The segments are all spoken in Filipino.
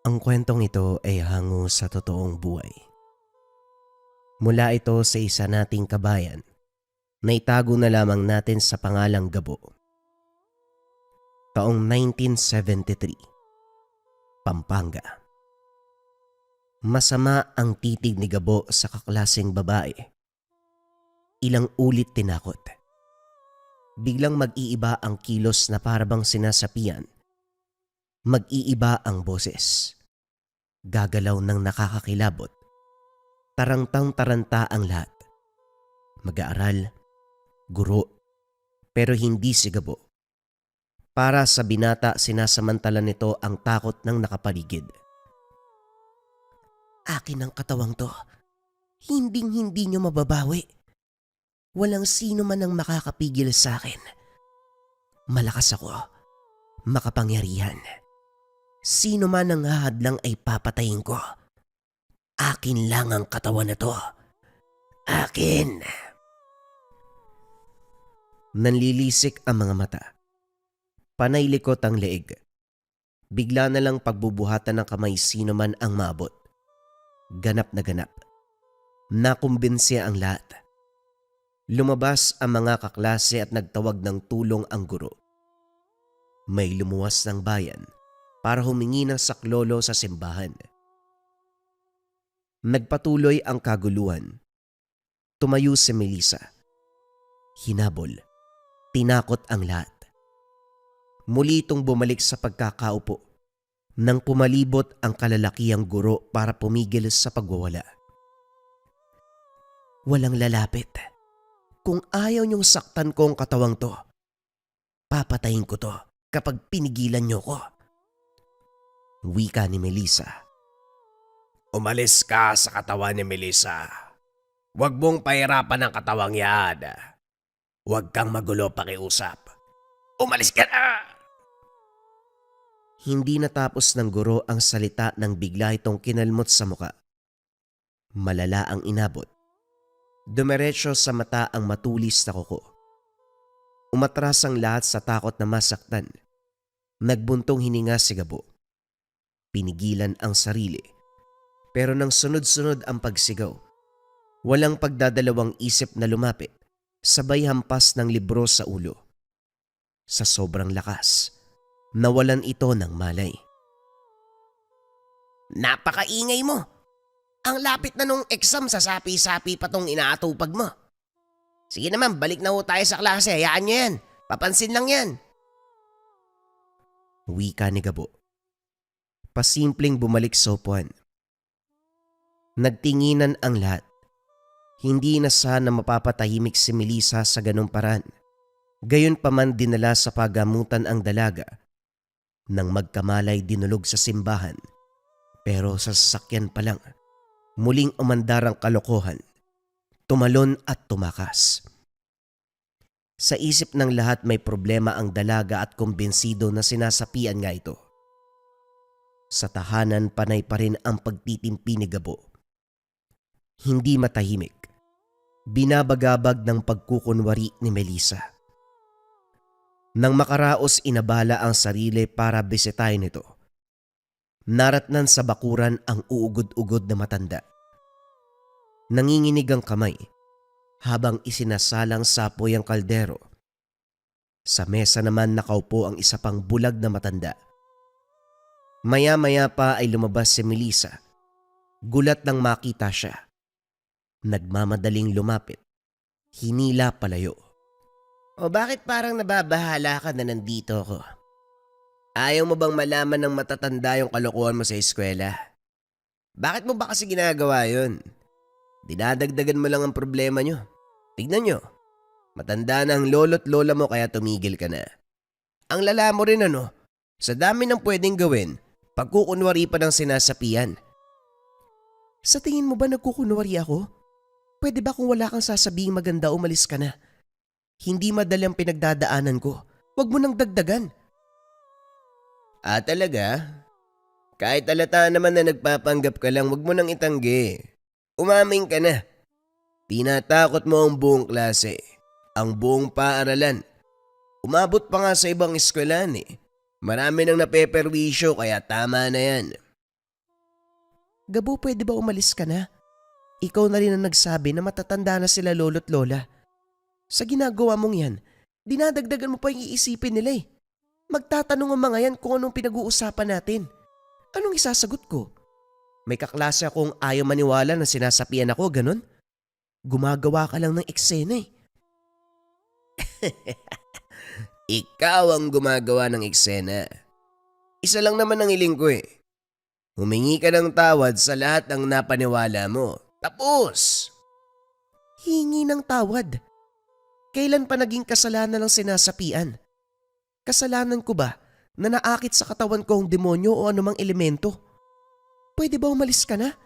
Ang kwentong ito ay hango sa totoong buhay. Mula ito sa isa nating kabayan na itago na lamang natin sa pangalang Gabo. Taong 1973, Pampanga. Masama ang titig ni Gabo sa kaklaseng babae. Ilang ulit tinakot. Biglang mag-iiba ang kilos na parabang sinasapian. Mag-iiba ang boses. Gagalaw ng nakakakilabot. Tarantang-taranta ang lahat. Mag-aaral, guro, pero hindi si Gabo. Para sa binata, sinasamantala nito ang takot ng nakapaligid. Akin ang katawang to. Hinding-hindi nyo mababawi. Walang sino man ang makakapigil sa akin. Malakas ako. Makapangyarihan. Sino man ang hahadlang ay papatayin ko. Akin lang ang katawan na to. Akin. Nanlilisik ang mga mata. Panay likot ang leeg. Bigla na lang pagbubuhatan ng kamay sino man ang maabot. Ganap na ganap. Nakumbinsiya ang lahat. Lumabas ang mga kaklase at nagtawag ng tulong ang guro. May lumuwas ng bayan para humingi ng saklolo sa simbahan. Nagpatuloy ang kaguluhan. Tumayo si Melissa. Hinabol. Tinakot ang lahat. Muli itong bumalik sa pagkakaupo nang pumalibot ang kalalakihang guro para pumigil sa pagwawala. Walang lalapit. Kung ayaw niyong saktan ko ang katawang to, papatayin ko to kapag pinigilan niyo ko. Wika ni Melissa. Umalis ka sa katawan ni Melissa. Huwag mong pahirapan ang katawang yan. Huwag kang magulo pakiusap. Umalis ka na! Hindi natapos ng guro ang salita nang bigla itong kinalmot sa muka. Malala ang inabot. Dumiretso sa mata ang matulis na kuko. Umatras ang lahat sa takot na masaktan. Nagbuntong hininga si Gabo. Pinigilan ang sarili. Pero nang sunod-sunod ang pagsigaw, walang pagdadalawang isip na lumapit, sabay hampas ng libro sa ulo. Sa sobrang lakas, nawalan ito ng malay. Napakaingay mo! Ang lapit na nung exam, sa sapi-sapi pa tong inaatupag mo. Sige naman, balik na ho tayo sa klase. Hayaan nyo yan. Papansin lang yan. Wika ni Gabo. Pasimpleng bumalik sa upuan. Nagtinginan ang lahat. Hindi na sana mapapatahimik si Melissa sa ganung paraan. Gayon pa man dinala sa pagamutan ang dalaga. Nang magkamalay dinulog sa simbahan. Pero sa sasakyan pa lang, muling umandar ang kalokohan. Tumalon at tumakas. Sa isip ng lahat may problema ang dalaga at kumbensido na sinasapian nga ito. Sa tahanan panay pa rin ang pagtitimpi ni Gabo. Hindi matahimik. Binabagabag ng pagkukunwari ni Melissa. Nang makaraos inabala ang sarili para bisitahin ito. Naratnan sa bakuran ang uugod-ugod na matanda. Nanginginig ang kamay habang isinasalang sapoy ang kaldero. Sa mesa naman nakaupo ang isa pang bulag na matanda. Maya-maya pa ay lumabas si Melissa. Gulat nang makita siya. Nagmamadaling lumapit. Hinila palayo. O bakit parang nababahala ka na nandito ako? Ayaw mo bang malaman ng matatanda yung kalokohan mo sa eskwela? Bakit mo ba kasi ginagawa yun? Dinadagdagan mo lang ang problema nyo. Tignan nyo. Matanda na ang lolo't lola mo kaya tumigil ka na. Ang lala mo rin ano, sa dami ng pwedeng gawin, pagkukunwari pa ng sinasapian. Sa tingin mo ba nagkukunwari ako? Pwede ba kung wala kang sasabing maganda umalis ka na? Hindi madali ang pinagdadaanan ko. Huwag mo nang dagdagan. Ah, talaga? Kahit alata naman na nagpapanggap ka lang, wag mo nang itanggi. Umaming ka na. Tinatakot mo ang buong klase, ang buong paaralan. Umabot pa nga sa ibang eskwelahan eh. Marami nang napeperwisyo kaya tama na yan. Gabo, pwede ba umalis ka na? Ikaw na rin ang nagsabi na matatanda na sila lolo't lola. Sa ginagawa mong yan, dinadagdagan mo pa yung iisipin nila eh. Magtatanong ang mga yan kung anong pinag-uusapan natin. Anong isasagot ko? May kaklase akong ayaw maniwala na sinasapian ako, ganun? Gumagawa ka lang ng eksena eh. Ikaw ang gumagawa ng eksena. Isa lang naman ang hiling ko eh. Humingi ka ng tawad sa lahat ng napaniwala mo. Tapos! Hingi ng tawad. Kailan pa naging kasalanan ng sinasapian? Kasalanan ko ba na naakit sa katawan ko ang demonyo o anumang elemento? Pwede ba umalis ka na?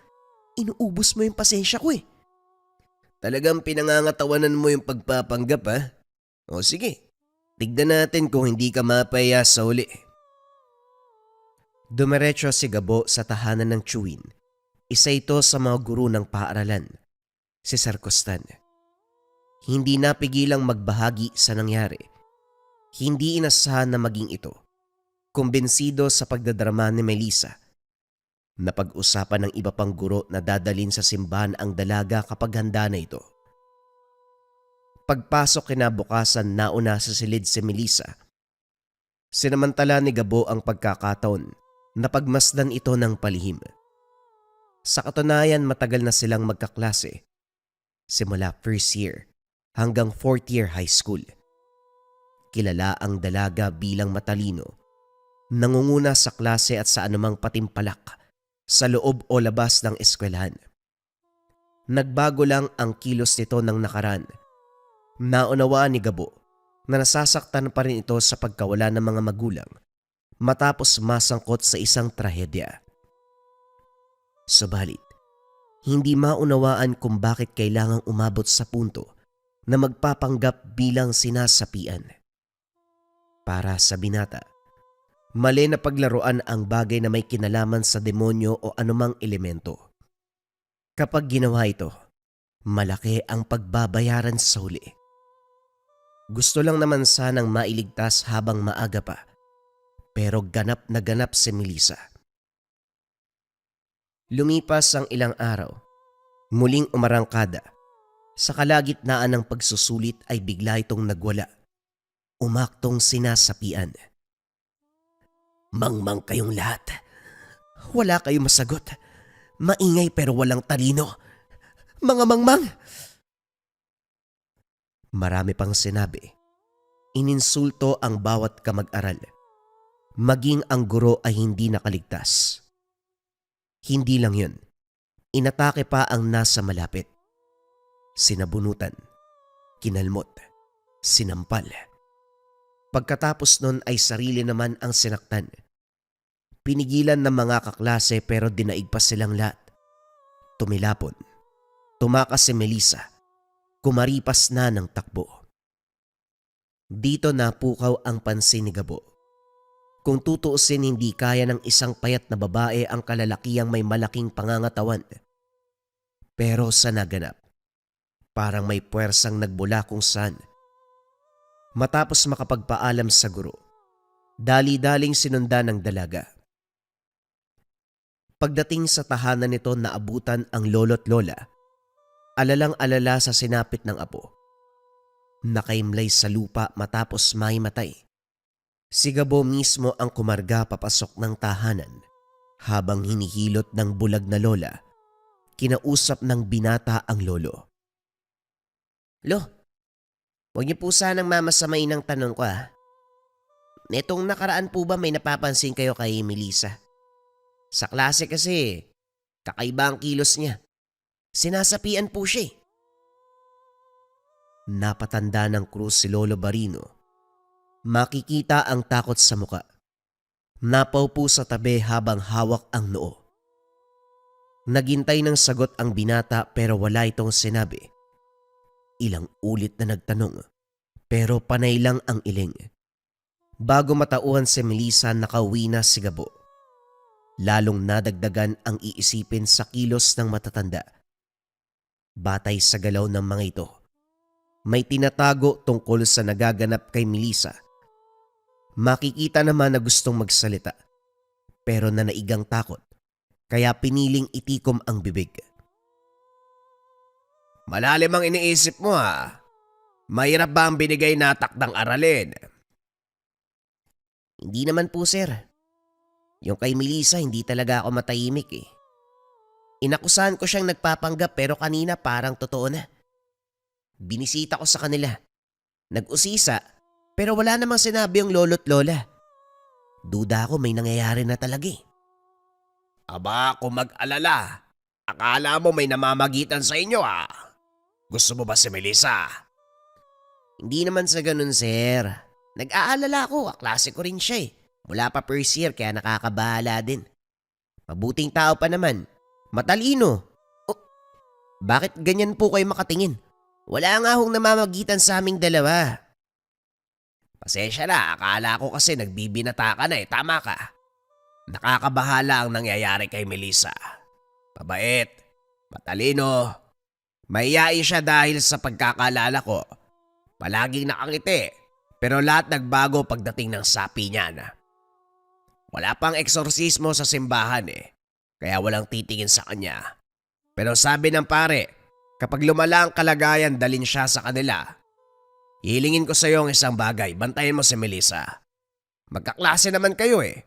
Inuubos mo yung pasensya ko eh. Talagang pinangangatawanan mo yung pagpapanggap ha? O sige, tignan natin kung hindi ka mapaya sa uli. Dumiretso si Gabo sa tahanan ng Chewin. Isa ito sa mga guro ng paaralan, si Sir Costan. Hindi napigilang magbahagi sa nangyari. Hindi inasahan na maging ito. Kumbensido sa pagdadrama ni Melissa. Napag-usapan ng iba pang guro na dadalhin sa simbahan ang dalaga kapag handa na ito. Pagpasok kinabukasan, nauna sa silid si Melissa. Sinamantala ni Gabo ang pagkakataon na pagmasdan ito ng palihim. Sa katunayan, matagal na silang magkaklase. Simula first year hanggang fourth year high school. Kilala ang dalaga bilang matalino, nangunguna sa klase at sa anumang patimpalak sa loob o labas ng eskwelahan. Nagbago lang ang kilos nito ng nakaraan. Naunawaan ni Gabo na nasasaktan pa rin ito sa pagkawala ng mga magulang matapos masangkot sa isang trahedya. Subalit, hindi maunawaan kung bakit kailangang umabot sa punto na magpapanggap bilang sinasapian. Para sa binata, mali na paglaruan ang bagay na may kinalaman sa demonyo o anumang elemento. Kapag ginawa ito, malaki ang pagbabayaran sa huli. Gusto lang naman sanang mailigtas habang maaga pa, pero ganap na ganap si Melissa. Lumipas ang ilang araw, muling umarangkada. Sa kalagitnaan ng pagsusulit ay bigla itong nagwala. Umaktong sinasapian. Mangmang kayong lahat. Wala kayong masagot. Maingay pero walang talino. Mga mangmang! Marami pang sinabi. Ininsulto ang bawat kamag-aral. Maging ang guro ay hindi nakaligtas. Hindi lang yun. Inatake pa ang nasa malapit. Sinabunutan, kinalmot, sinampal. Pagkatapos nun ay sarili naman ang sinaktan. Pinigilan ng mga kaklase pero dinaig pa silang lahat. Tumilapon. Tumakas si Melissa. Kumaripas na ng takbo. Dito napukaw ang pansin ni Gabo. Kung tutuusin, hindi kaya ng isang payat na babae ang kalalakiyang may malaking pangangatawan. Pero sa naganap, parang may puwersang nagbula kung saan. Matapos makapagpaalam sa guro, dali-daling sinundan ng dalaga. Pagdating sa tahanan nito, naabutan ang lolo't lola. Alalang-alala sa sinapit ng apo. Nakaimlay sa lupa matapos maimatay. Si Gabo mismo ang kumarga papasok ng tahanan habang hinihilot ng bulag na lola. Kinausap ng binata ang lolo. Lo, huwag niyo po sanang mamasamain ng tanong ko ha. Netong nakaraan po ba may napapansin kayo kay Melissa? Sa klase kasi, kakaiba ang kilos niya. Sinasapian po siya eh. Napatanda ng krus si Lolo Barino. Makikita ang takot sa muka. Napaupo sa tabi habang hawak ang noo. Naghintay ng sagot ang binata pero wala itong sinabi. Ilang ulit na nagtanong pero panay lang ang iling. Bago matauhan si Melissa, nakauwi na si Gabo. Lalong nadagdagan ang iisipin sa kilos ng matatanda. Batay sa galaw ng mga ito, may tinatago tungkol sa nagaganap kay Melissa. Makikita naman na gustong magsalita pero nanaigang takot kaya piniling itikom ang bibig. Malalim ang iniisip mo ha. Mahirap ba ang binigay na takdang aralin? Hindi naman po sir. Yung kay Melissa hindi talaga ako matahimik eh. Inakusahan ko siyang nagpapanggap pero kanina parang totoo na. Binisita ko sa kanila. Nag-usisa pero wala namang sinabi yung lolo't lola. Duda ako may nangyayari na talaga eh. Aba, kung mag-alala. Akala mo may namamagitan sa inyo ha. Gusto mo ba si Melissa? Hindi naman sa ganun sir. Nag-aalala ako, klase ko rin siya eh. Mula pa first year kaya nakakabahala din. Mabuting tao pa naman. Matalino. Oh, bakit ganyan po kayo makatingin? Wala nga hong namamagitan sa aming dalawa. Pasensya na, akala ko kasi nagbibinata ka na eh, tama ka. Nakakabahala ang nangyayari kay Melissa. Mabait, matalino, mahiyain siya dahil sa pagkakalala ko. Palaging nakangiti, pero lahat nagbago pagdating ng sapi niya na. Wala pang eksorsismo sa simbahan eh, kaya walang titingin sa kanya. Pero sabi ng pare, kapag lumala ang kalagayan dalin siya sa kanila. Hihilingin ko sa iyo ang isang bagay, bantayan mo si Melissa. Magkaklase naman kayo eh.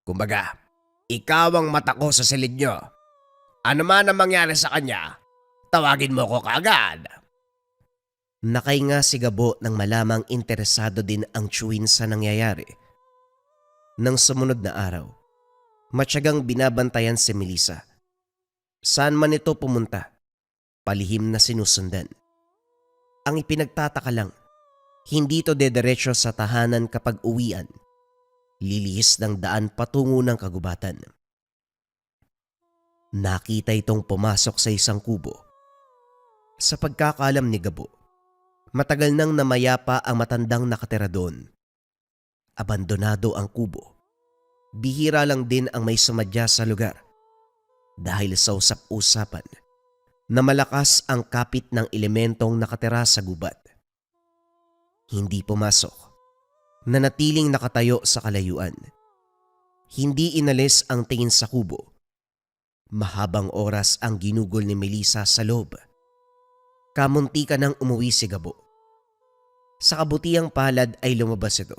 Kumbaga, ikaw ang mata ko sa silid nyo. Ano man ang mangyari sa kanya, tawagin mo ko kaagad. Nakahinga si Gabo nang malamang interesado din ang Chewin sa nangyayari. Nang sumunod na araw, matyagang binabantayan si Melissa. Saan man ito pumunta, palihim na sinusundan. Ang ipinagtataka lang, hindi ito dederecho sa tahanan kapag uwian. Lilihis ng daan patungo ng kagubatan. Nakita itong pumasok sa isang kubo. Sa pagkakaalam ni Gabo, matagal nang namayapa ang matandang nakatira doon. Abandonado ang kubo. Bihira lang din ang may sumadya sa lugar dahil sa usap-usapan na malakas ang kapit ng elementong nakatira sa gubat. Hindi pumasok, nanatiling nakatayo sa kalayuan. Hindi inalis ang tingin sa kubo. Mahabang oras ang ginugol ni Melissa sa loob. Kamunti ka nang umuwi si Gabo. Sa kabutiang palad ay lumabas ito.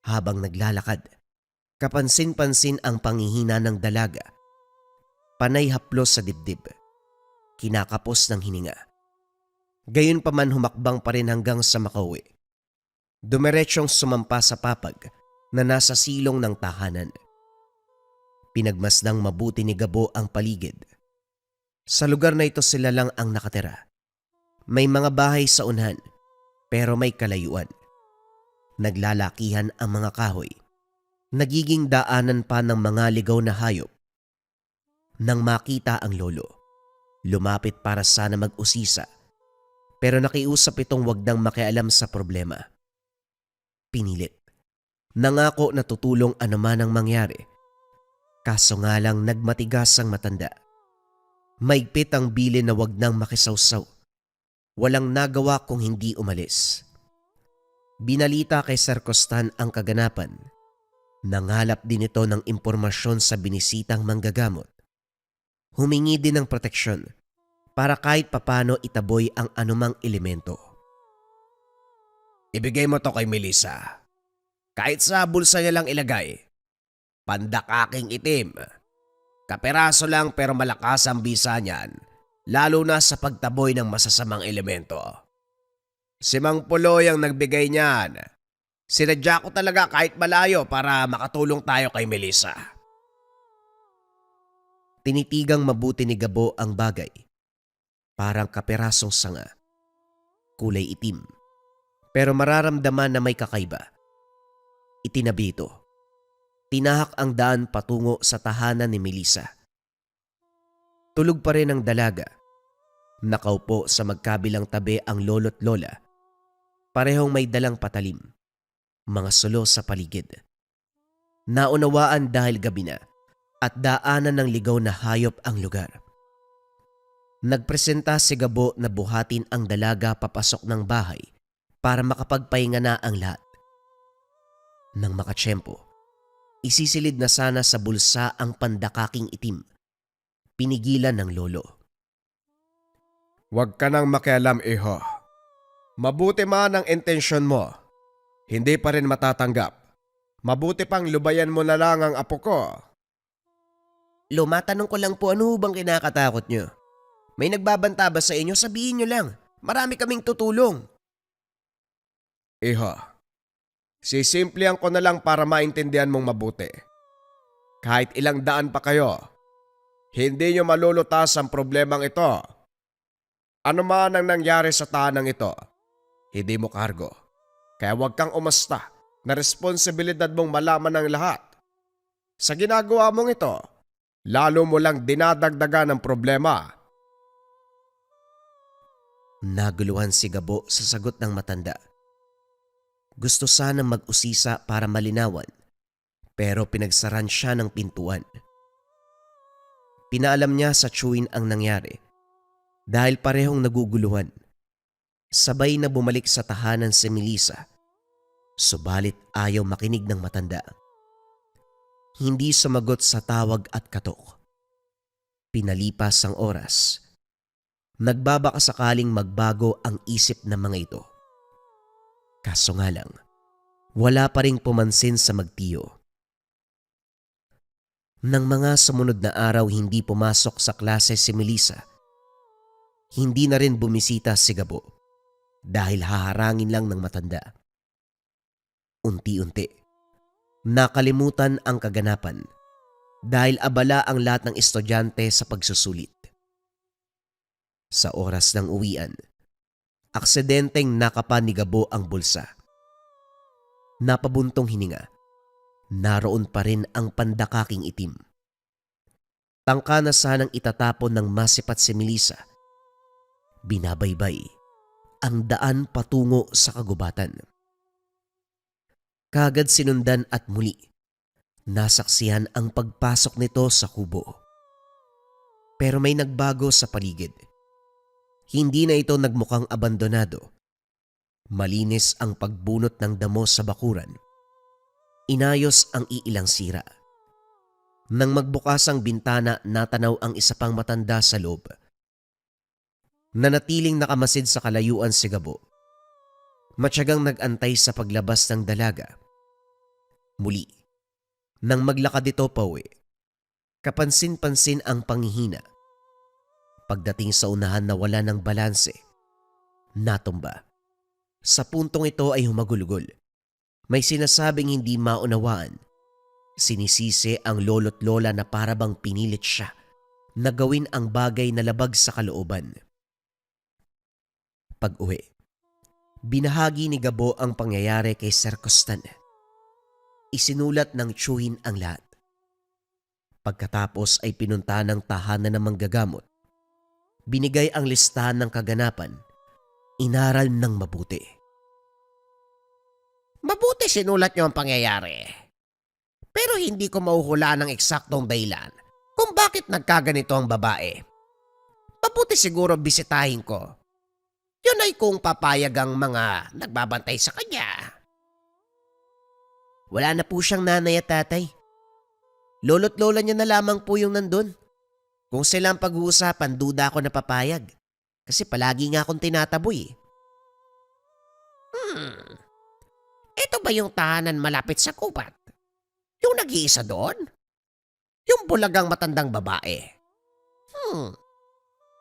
Habang naglalakad, kapansin-pansin ang panghihina ng dalaga. Panay haplos sa dibdib. Kinakapos ng hininga. Gayunpaman humakbang pa rin hanggang sa makauwi. Dumiretsyong sumampa sa papag na nasa silong ng tahanan. Pinagmasdang mabuti ni Gabo ang paligid. Sa lugar na ito sila lang ang nakatira. May mga bahay sa unahan pero may kalayuan. Naglalakihan ang mga kahoy. Nagiging daanan pa ng mga ligaw na hayop. Nang makita ang lolo, lumapit para sana mag-usisa pero nakiusap itong wag nang makialam sa problema. Pinilit. Nangako na tutulong anuman ang mangyari. Kaso nga lang nagmatigas ang matanda. Maigpit ang bilin na wag nang makisawsaw. Walang nagawa kung hindi umalis. Binalita kay Sir Costan ang kaganapan. Nangalap din ito ng impormasyon sa binisitang manggagamot. Humingi din ng proteksyon para kahit papano itaboy ang anumang elemento. Ibigay mo to kay Melissa. Kahit sa bulsa niya lang ilagay. Pandakaking itim. Kaperaso lang pero malakas ang bisa niyan, lalo na sa pagtaboy ng masasamang elemento. Si Mang Puloy ang nagbigay niyan. Sinadya ko talaga kahit malayo para makatulong tayo kay Melissa. Tinitigang mabuti ni Gabo ang bagay. Parang kaperasong sanga. Kulay itim. Pero mararamdaman na may kakaiba. Itinabi ito. Tinahak ang daan patungo sa tahanan ni Melissa. Tulog pa rin ang dalaga. Nakaupo sa magkabilang tabi ang lolo't lola. Parehong may dalang patalim. Mga sulo sa paligid. Naunawaan dahil gabi na at daanan ng ligaw na hayop ang lugar. Nagpresenta si Gabo na buhatin ang dalaga papasok ng bahay para makapagpahinga na ang lahat. Nang makatsyempo, Isisilid na sana sa bulsa ang pandakaking itim. Pinigilan ng lolo. Huwag ka nang makialam, iho. Mabuti man ang intensyon mo. Hindi pa rin matatanggap. Mabuti pang lubayan mo na lang ang apo ko. Lumatanong ko lang po, ano bang kinakatakot nyo? May nagbabanta ba sa inyo? Sabihin nyo lang. Marami kaming tutulong. Iho, sisimplihan ko na lang para maintindihan mong mabuti. Kahit ilang daan pa kayo, hindi nyo malulutas ang problemang ito. Ano man ang nangyari sa tahanang ito, hindi mo kargo. Kaya huwag kang umasta na responsibilidad mong malaman ang lahat. Sa ginagawa mong ito, lalo mo lang dinadagdagan ang problema. Naguluhan si Gabo sa sagot ng matanda. Gusto sanang mag-usisa para malinawan, pero pinagsaran siya ng pintuan. Pinaalam niya sa Chewin ang nangyari. Dahil parehong naguguluhan, sabay na bumalik sa tahanan si Melissa. Subalit ayaw makinig ng matanda. Hindi sumagot sa tawag at katok. Pinalipas ang oras. Nagbabaka sakaling magbago ang isip ng mga ito. Kaso nga lang, wala pa ring pumansin sa magtiyo. Nang mga sumunod na araw hindi pumasok sa klase si Melissa, hindi na rin bumisita si Gabo dahil haharangin lang ng matanda. Unti-unti, nakalimutan ang kaganapan dahil abala ang lahat ng estudyante sa pagsusulit. Sa oras ng uwian, aksidenteng nakapa ni Gabo ang bulsa. Napabuntong hininga, naroon pa rin ang pandakaking itim. Tangka na sanang itatapon ng masipat si Melissa. Binabaybay ang daan patungo sa kagubatan. Kagad sinundan at muli, nasaksihan ang pagpasok nito sa kubo. Pero may nagbago sa paligid. Hindi na ito nagmukhang abandonado. Malinis ang pagbunot ng damo sa bakuran. Inayos ang iilang sira. Nang magbukas ang bintana, natanaw ang isa pang matanda sa loob. Nanatiling nakamasid sa kalayuan si Gabo. Matyagang nag-antay sa paglabas ng dalaga. Muli, nang maglakad ito pauwi, kapansin-pansin ang panghihina. Pagdating sa unahan na wala ng balanse, natumba. Sa puntong ito ay humagulgol. May sinasabing hindi maunawaan. Sinisisi ang lolo't lola na parabang pinilit siya na gawin ang bagay na labag sa kalooban. Pag-uwi, binahagi ni Gabo ang pangyayari kay Sir Costan. Isinulat ng Chewin ang lahat. Pagkatapos ay pinunta ng tahanan ng manggagamot. Binigay ang listahan ng kaganapan. Inaral ng mabuti. Mabuti sinulat nyo ang pangyayari. Pero hindi ko mahuhulaan ng eksaktong dahilan kung bakit nagkaganito ang babae. Mabuti siguro bisitahin ko. Yun ay kung papayag ang mga nagbabantay sa kanya. Wala na po siyang nanay at tatay. Lolo't lola niya na lamang po yung nandun. Kung sila ang pag-uusapan, duda ako na papayag. Kasi palagi nga akong tinataboy. Ito ba yung tahanan malapit sa kubat? Yung nag-iisa doon? Yung bulagang matandang babae?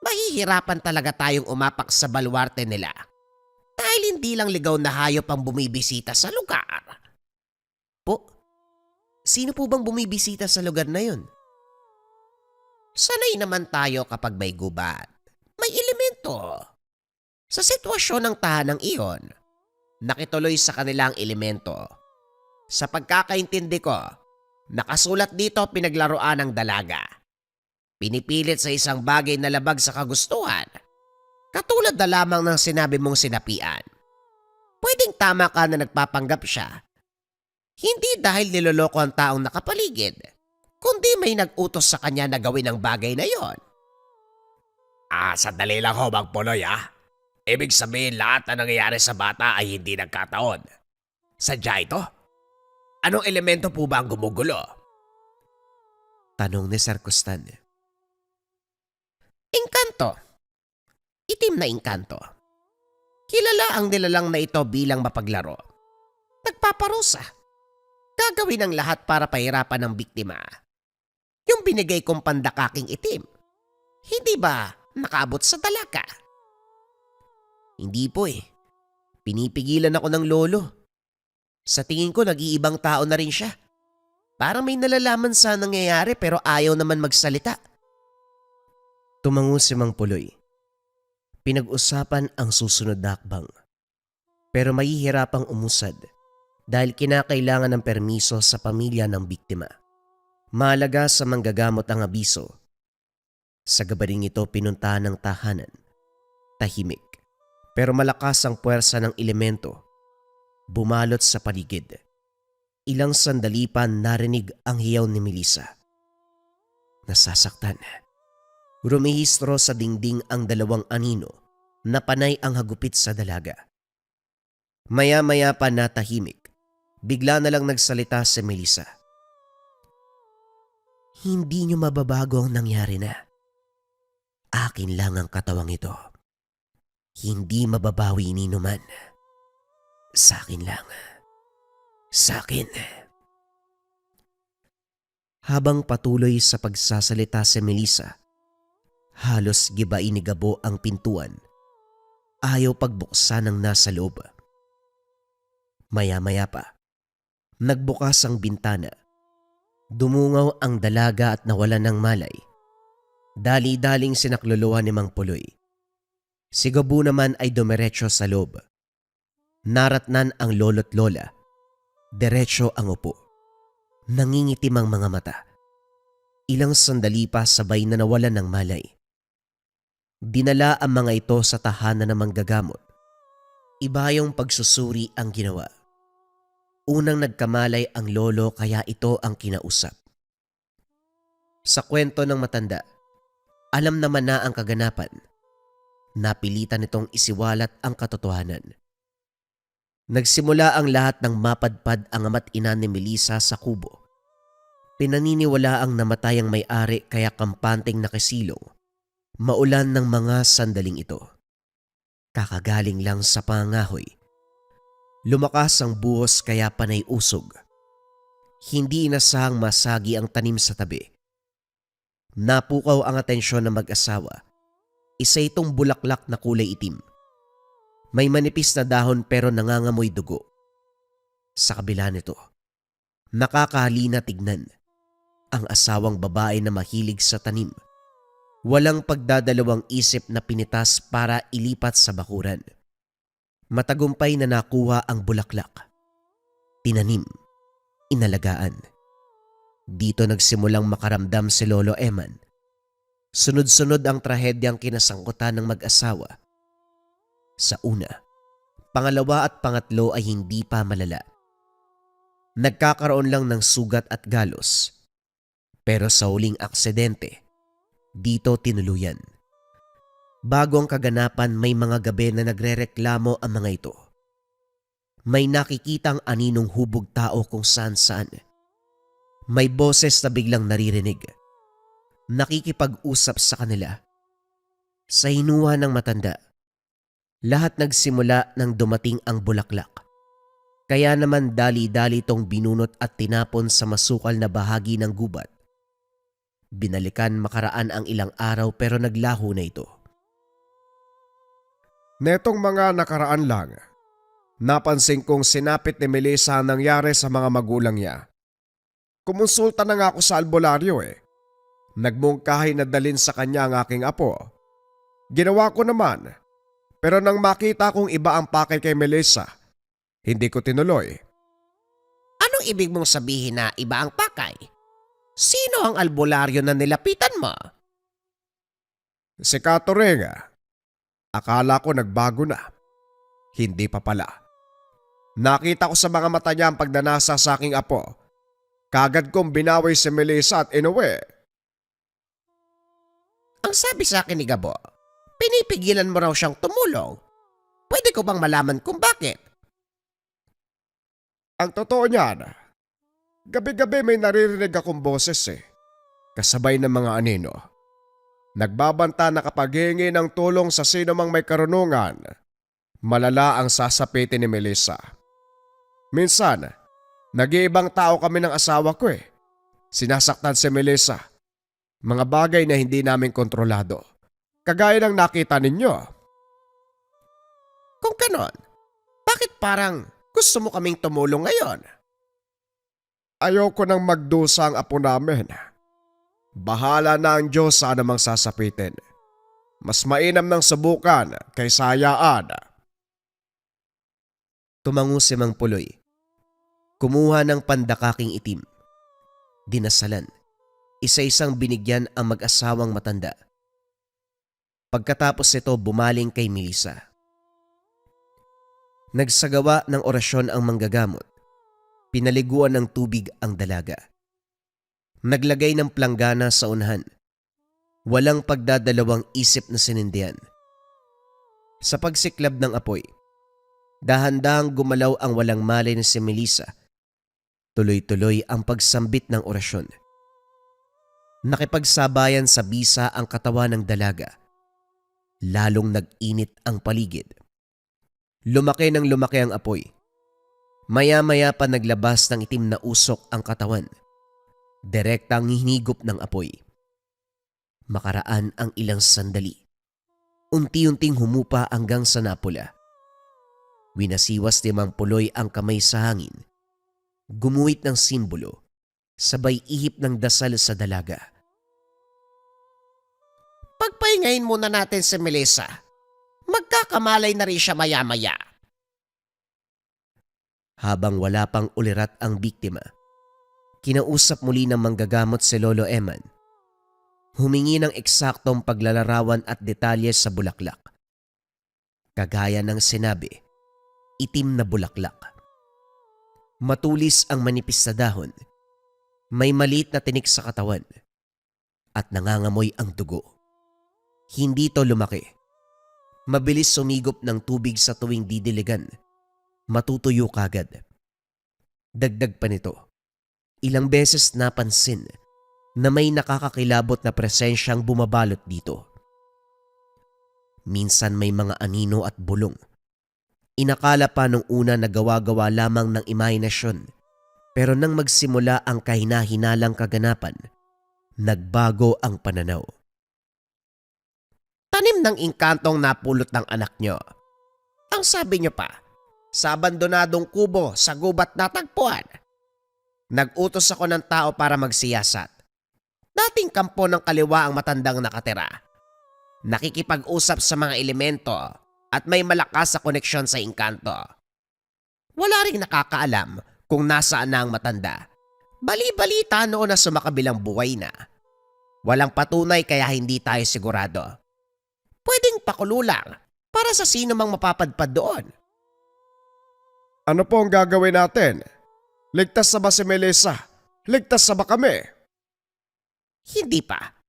Mahihirapan talaga tayong umapak sa baluarte nila dahil hindi lang ligaw na hayop ang bumibisita sa lugar. Po, sino po bang bumibisita sa lugar na yun? Sanay naman tayo kapag may gubat. May elemento. Sa sitwasyon ng tahanang iyon, nakituloy sa kanilang elemento. Sa pagkakaintindi ko, nakasulat dito pinaglaruan ng dalaga. Pinipilit sa isang bagay na labag sa kagustuhan. Katulad na lamang ng sinabi mong sinapian. Pwedeng tama ka na nagpapanggap siya. Hindi dahil niloloko ang taong nakapaligid, kundi may nag-utos sa kanya na gawin ang bagay na yon. Sandali lang ho, Mang Puloy Ibig sabihin lahat na nangyayari sa bata ay hindi nagkataon. Sadya ito? Anong elemento po ba ang gumugulo? Tanong ni Sir Costan. Engkanto. Itim na engkanto. Kilala ang nilalang na ito bilang mapaglaro. Nagpaparusa. Gagawin ang lahat para pahirapan ng biktima. Yung binigay kong pandakaking itim, hindi ba nakaabot sa dalaga? Hindi po eh. Pinipigilan ako ng lolo. Sa tingin ko nag-iibang tao na rin siya. Parang may nalalaman sa nangyayari pero ayaw naman magsalita. Tumango si Mang Puloy. Pinag-usapan ang susunod na hakbang. Pero mahihirapang umusad dahil kinakailangan ng permiso sa pamilya ng biktima. Mahalaga sa manggagamot ang abiso. Sa gabaring ito pinuntahan ng tahanan. Tahimik. Pero malakas ang puwersa ng elemento. Bumalot sa paligid. Ilang sandali pa narinig ang hiyaw ni Melissa. Nasasaktan. Rumihistro sa dingding ang dalawang anino na panay ang hagupit sa dalaga. Maya-maya pa natahimik. Bigla na lang nagsalita si Melissa. Hindi niyo mababago ang nangyari na. Akin lang ang katawang ito. Hindi mababawi ni numan. Sa akin lang. Sa akin. Habang patuloy sa pagsasalita si Melissa, halos gibain ni Gabo ang pintuan. Ayaw pagbuksan ng nasa loob. Maya-maya pa, nagbukas ang bintana. Dumungaw ang dalaga at nawalan ng malay. Dali-daling sinakluluhan ni Mang Puloy. Si Gabo naman ay dumiretso sa loob. Naratnan ang lolo't lola. Diretso ang upo. Nangingitim ang mga mata. Ilang sandali pa sabay na nawalan ng malay. Dinala ang mga ito sa tahanan ng manggagamot. Iba yung pagsusuri ang ginawa. Unang nagkamalay ang lolo kaya ito ang kinausap. Sa kwento ng matanda, alam naman na ang kaganapan. Napilitan nitong isiwalat ang katotohanan. Nagsimula ang lahat ng mapadpad ang ama't ina ni Melissa sa kubo. Pinaniniwala ang namatay ang may-ari kaya kampanteng nakasilong. Maulan ng mga sandaling ito. Kakagaling lang sa pangahoy. Lumakas ang buhos kaya panay usog. Hindi inasahang masagi ang tanim sa tabi. Napukaw ang atensyon ng mag-asawa. Isa itong bulaklak na kulay itim. May manipis na dahon pero nangangamoy dugo. Sa kabila nito, nakakahalina tignan ang asawang babae na mahilig sa tanim. Walang pagdadalawang isip na pinitas para ilipat sa bakuran. Matagumpay na nakuha ang bulaklak. Tinanim, inalagaan. Dito nagsimulang makaramdam si Lolo Eman. Sunod-sunod ang trahedyang kinasangkutan ng mag-asawa. Sa una, pangalawa at pangatlo ay hindi pa malala. Nagkakaroon lang ng sugat at galos. Pero sa huling aksidente, dito tinuluyan. Bago ang kaganapan may mga gabi na nagrereklamo ang mga ito. May nakikitang aninong hubog tao kung saan-saan. May boses na biglang naririnig. Nakikipag-usap sa kanila. Sa hinuha ng matanda, lahat nagsimula nang dumating ang bulaklak. Kaya naman dali-dali itong binunot at tinapon sa masukal na bahagi ng gubat. Binalikan makaraan ang ilang araw pero naglaho na ito. Netong mga nakaraan lang, napansin kong sinapit ni Melissa ang nangyari sa mga magulang niya. Kumonsulta na nga ako sa albularyo eh. Nagmungkahi na dalin sa kanya ang aking apo. Ginawa ko naman, pero nang makita kong iba ang pakay kay Melissa, hindi ko tinuloy. Anong ibig mong sabihin na iba ang pakay? Sino ang albularyo na nilapitan mo? Si Katorenga, akala ko nagbago na. Hindi pa pala. Nakita ko sa mga mata niya ang pagdanasa sa aking apo. Kagad kong binawi si Melissa at inuwi. Ang sabi sa akin ni Gabo, pinipigilan mo raw siyang tumulong. Pwede ko bang malaman kung bakit? Ang totoo niyan, Gabi-gabi may naririnig akong boses kasabay ng mga anino. Nagbabanta na kapag hihingi ng tulong sa sino mang may karunungan, malala ang sasapitin ni Melissa. Minsan, nag-iibang tao kami ng asawa ko Sinasaktan si Melissa. Mga bagay na hindi namin kontrolado. Kagaya ng nakita ninyo. Kung ganon, bakit parang gusto mo kaming tumulong ngayon? Ayoko nang magdusa ang apo namin. Bahala na ang Diyos sa anumang sasapitin. Mas mainam ng subukan kaysa hayaan. Tumango si Mang Puloy. Kumuha ng pandakaking itim. Dinasalan. Isa-isang binigyan ang mag-asawang matanda. Pagkatapos nito bumaling kay Melissa. Nagsagawa ng orasyon ang manggagamot. Pinaliguan ng tubig ang dalaga. Naglagay ng planggana sa unahan. Walang pagdadalawang isip na sinindihan. Sa pagsiklab ng apoy, dahan-dahang gumalaw ang walang malay na si Melissa. Tuloy-tuloy ang pagsambit ng orasyon. Nakipagsabayan sa bisa ang katawan ng dalaga. Lalong nag-init ang paligid. Lumaki ng lumaki ang apoy. Maya-maya pa naglabas ng itim na usok ang katawan. Direktang hinigop ng apoy. Makaraan ang ilang sandali. Unti-unting humupa hanggang sa napula. Winasiwas ni Mang Puloy ang kamay sa hangin. Gumuhit ng simbolo, sabay ihip ng dasal sa dalaga. Pagpahingayin muna natin si Melissa. Magkakamalay na rin siya maya-maya. Habang wala pang ulirat ang biktima, kinausap muli ng manggagamot si Lolo Eman. Humingi ng eksaktong paglalarawan at detalye sa bulaklak. Kagaya ng sinabi, itim na bulaklak. Matulis ang manipis na dahon. May maliit na tinik sa katawan. At nangangamoy ang dugo. Hindi to lumaki. Mabilis sumigop ng tubig sa tuwing didiligan. Matutuyo kagad. Dagdag pa nito, ilang beses napansin na may nakakakilabot na presensyang bumabalot dito. Minsan may mga anino at bulong. Inakala pa nung una na gawa-gawa lamang ng imahinasyon, pero nang magsimula ang kahina-hinalang kaganapan, nagbago ang pananaw. Tanim ng inkantong napulot ng anak nyo. Ang sabi nyo pa, sa abandonadong kubo sa gubat natagpuan. Nag-utos ako ng tao para magsiyasat. Dating kampo ng kaliwa ang matandang nakatira. Nakikipag-usap sa mga elemento at may malakas sa koneksyon sa inkanto. Wala ring nakakaalam kung nasaan na ang matanda. Bali-balita noon na sumakabilang buhay na. Walang patunay kaya hindi tayo sigurado. Pwedeng pakulo lang para sa sino mang mapapadpad doon. Ano po ang gagawin natin? Ligtas na ba si Melissa? Ligtas na ba kami? Hindi pa.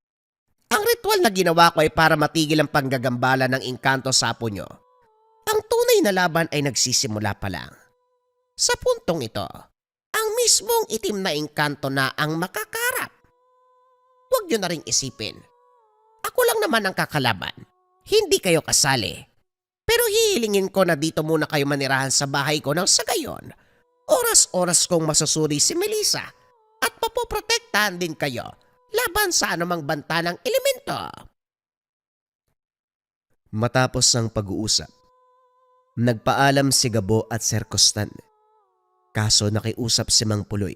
Ang ritual na ginawa ko ay para matigil ang panggagambala ng inkanto sa apo nyo. Ang tunay na laban ay nagsisimula pa lang. Sa puntong ito, ang mismong itim na inkanto na ang makakarap. Huwag nyo na ring isipin. Ako lang naman ang kakalaban. Hindi kayo kasali. Pero hihilingin ko na dito muna kayo manirahan sa bahay ko nang sa gayon. Oras-oras kong masusuri si Melissa at mapoprotektahan din kayo laban sa anumang banta ng elemento. Matapos ang pag-uusap, nagpaalam si Gabo at Sir Costan. Kaso nakiusap si Mang Puloy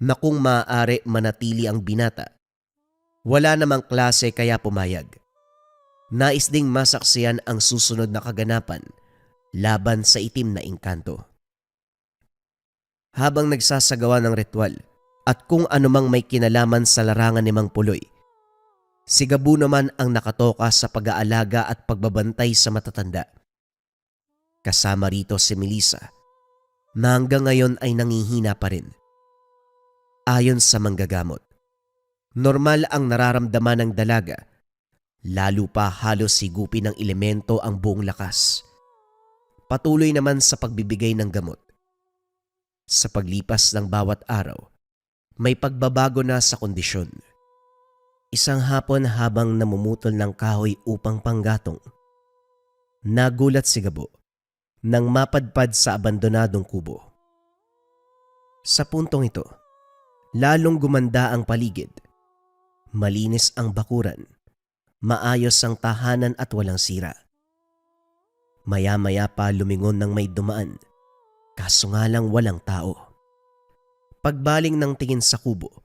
na kung maaari manatili ang binata. Wala namang klase kaya pumayag. Nais ding masaksiyan ang susunod na kaganapan laban sa itim na inkanto. Habang nagsasagawa ng ritual at kung anumang may kinalaman sa larangan ni Mang Puloy, si Gabo naman ang nakatoka sa pag-aalaga at pagbabantay sa matatanda. Kasama rito si Melissa na hanggang ngayon ay nangihina pa rin. Ayon sa manggagamot, normal ang nararamdaman ng dalaga. Lalo pa halos sigupin ng elemento ang buong lakas. Patuloy naman sa pagbibigay ng gamot. Sa paglipas ng bawat araw, may pagbabago na sa kondisyon. Isang hapon habang namumutol ng kahoy upang panggatong, nagulat si Gabo nang mapadpad sa abandonadong kubo. Sa puntong ito, lalong gumanda ang paligid. Malinis ang bakuran, maayos ang tahanan at walang sira. Maya-maya pa lumingon ng may dumaan, kaso nga lang walang tao. Pagbaling ng tingin sa kubo,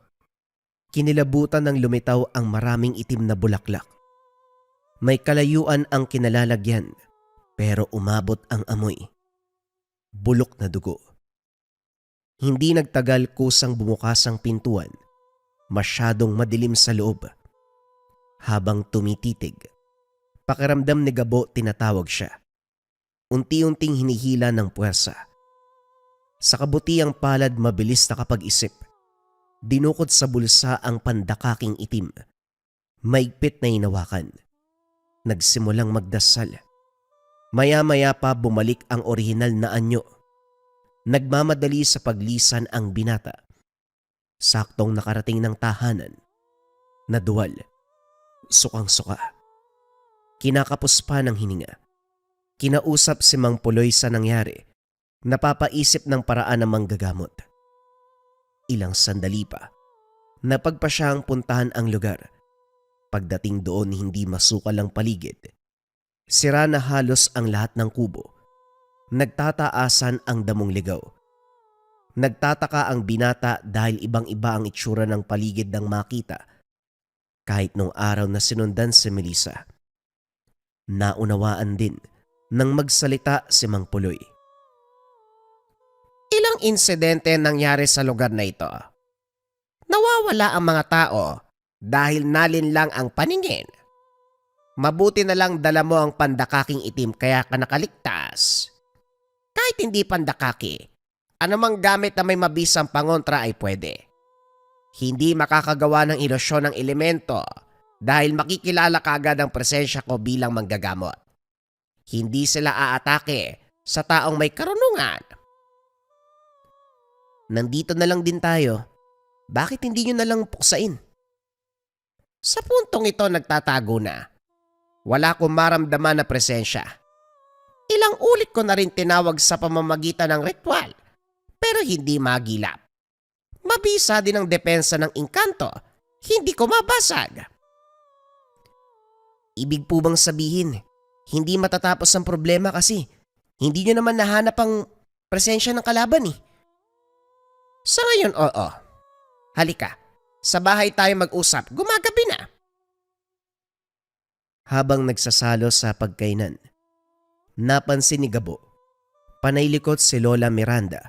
kinilabutan ng lumitaw ang maraming itim na bulaklak. May kalayuan ang kinalalagyan, pero umabot ang amoy. Bulok na dugo. Hindi nagtagal kusang bumukas ang pintuan. Masyadong madilim sa loob. Habang tumititig, pakiramdam ni Gabo tinatawag siya. Unti-unting hinihila ng puwersa. Sa kabutiang palad mabilis nakapag-isip. Dinukot sa bulsa ang pandakaking itim. Maigpit na hinawakan. Nagsimulang magdasal. Maya-maya pa bumalik ang orihinal na anyo. Nagmamadali sa paglisan ang binata. Saktong nakarating ng tahanan. Naduwal. Sukang-suka. Kinakapos pa ng hininga. Kinausap si Mang Puloy sa nangyari. Napapaisip ng paraan na manggagamot. Ilang sandali pa. Napagpa siya ang puntahan ang lugar. Pagdating doon hindi masukal ang paligid. Sira na halos ang lahat ng kubo. Nagtataasan ang damong ligaw. Nagtataka ang binata dahil ibang-iba ang itsura ng paligid ng makita. Kahit nung araw na sinundan si Melissa. Naunawaan din nang magsalita si Mang Puloy. Ilang insidente nangyari sa lugar na ito. Nawawala ang mga tao dahil nalinlang ang paningin. Mabuti na lang dala mo ang pandakaking itim kaya ka nakaligtas. Kahit hindi pandakaki, anumang gamit na may mabisang pangontra ay pwede. Hindi makakagawa ng ilusyon ng elemento dahil makikilala kaagad ang presensya ko bilang manggagamot. Hindi sila aatake sa taong may karunungan. Nandito na lang din tayo. Bakit hindi nyo na lang puksain? Sa puntong ito nagtatago na. Wala akong maramdaman na presensya. Ilang ulit ko na rin tinawag sa pamamagitan ng ritual, pero hindi magilap. Mabisa din ang depensa ng engkanto, hindi ko mabasag. Ibig po bang sabihin, hindi matatapos ang problema kasi hindi nyo naman nahanap ang presensya ng kalaban eh. Sa ngayon, oo. Halika, sa bahay tayo mag-usap, gumagabi na. Habang nagsasalo sa pagkainan, napansin ni Gabo, panaylikot si Lola Miranda.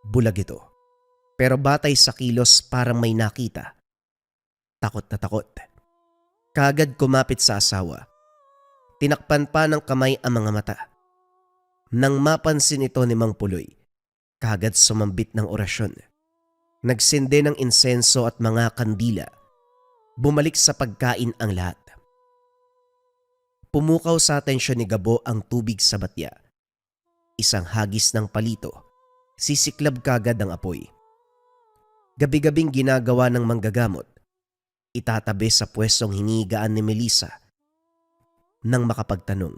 Bulag ito, pero batay sa kilos parang may nakita. Takot na takot. Kaagad kumapit sa asawa. Tinakpan pa ng kamay ang mga mata. Nang mapansin ito ni Mang Puloy, kaagad sumambit ng orasyon. Nagsindi ng insenso at mga kandila. Bumalik sa pagkain ang lahat. Pumukaw sa atensyon ni Gabo ang tubig sa batya. Isang hagis ng palito, sisiklab kagad ang apoy. Gabi-gabing ginagawa ng manggagamot. Itatabi sa pwestong hinigaan ni Melissa. Nang makapagtanong,